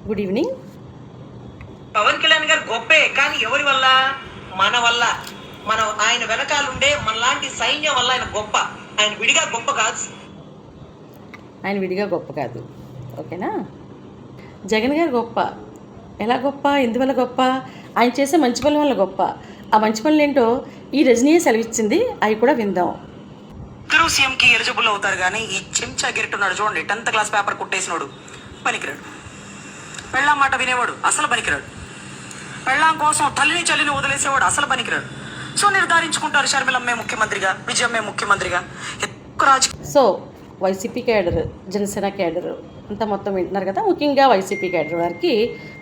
Good evening. Pawan Kalyan గారు గొప్పే, కానీ ఎవరి వల్ల? మన వల్ల. మనం ఆయన వెనకాలండే మనలాంటి సైన్యం వల్ల ఆయన గొప్ప. ఆయన విడిగా గొప్ప కాదు. ఆయన విడిగా గొప్ప కాదు, ఓకేనా? జగన్ గారు గొప్ప. ఎలా గొప్ప? ఎందువల్ల గొప్ప? ఆయన చేసే మంచి పనుల వల్ల గొప్ప. ఆ మంచి పనులు ఏంటో ఈ రజనీయే సెలవిచ్చింది, అవి కూడా విందాం. ఇద్దరు సీఎంకి ఎలిజిబుల్ అవుతారు, కానీ ఈ చెంచా గిరిట్టున్నాడు చూడండి, 10th క్లాస్ పేపర్ కుట్టేసినాడు, పనికిరాడు. పెళ్ళాం మాట వినేవాడు, అసలు పనికిరాడు. పెళ్ళాం కోసం తల్లిని చల్లిని వదిలేసేవాడు, అసలు పనికిరాడు. సో నిర్ధారించుకుంటారు షర్మిలమ్మే ముఖ్యమంత్రిగా, విజయమ్మే ముఖ్యమంత్రిగా. So YCP cadre, Janasena cadre అంతా మొత్తం వింటున్నారు కదా. ముఖ్యంగా వైసీపీ క్యాడర్ వారికి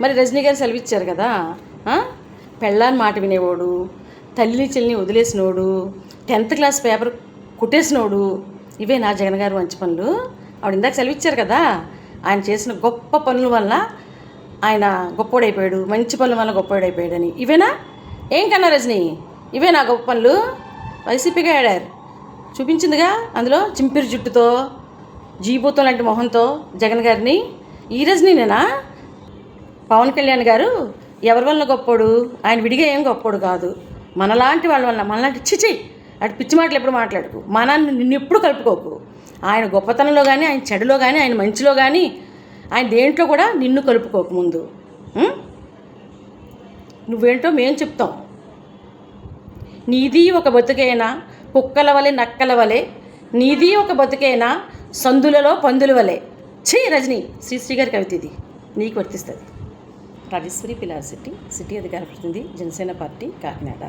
మరి రజనీ గారు సెలవిచ్చారు కదా, పెళ్ళాన్ని మాట వినేవాడు, తల్లిని చెల్లిని వదిలేసినోడు, 10th క్లాస్ పేపర్ కుట్టేసినోడు, ఇవే నా జగన్ గారు మంచి పనులు. ఆవిడ ఇందాక సెలవిచ్చారు కదా, ఆయన చేసిన గొప్ప పనుల వల్ల ఆయన గొప్పోడైపోయాడు, మంచి పనుల వల్ల గొప్పోడైపోయాడని. ఇవేనా? ఏం కన్నా రజనీ, ఇవే నా గొప్ప పనులు? వైసీపీ క్యాడర్ చూపించిందిగా, అందులో చింపిరి జుట్టుతో జీబూతం లాంటి మొహంతో జగన్ గారిని. ఈ రజనీనేనా? పవన్ కళ్యాణ్ గారు ఎవరి వల్ల గొప్పోడు? ఆయన విడిగా ఏం గొప్పోడు కాదు, మనలాంటి వాళ్ళ వల్ల. మనలాంటి చిచి అటు పిచ్చి మాటలు ఎప్పుడు మాట్లాడుకు, నిన్ను ఎప్పుడు కలుపుకోకు. ఆయన గొప్పతనంలో కానీ, ఆయన చెడులో కానీ, ఆయన మంచిలో కానీ, ఆయన దేంట్లో కూడా నిన్ను కలుపుకోకు. ముందు నువ్వేంటో మేము చెప్తాం. నీది ఒక బతుకైనా కుక్కల వలె నక్కల వలె, నీది ఒక బతుకైనా సందులలో పందుల వలె. ఛీ రజనీ, శ్రీశ్రీ గారి కవిత ఇది, నీకు వర్తిస్తుంది. రాజేశ్వరి పిలార్ సిటీ అధికార ప్రతినిధి, జనసేన పార్టీ, కాకినాడ.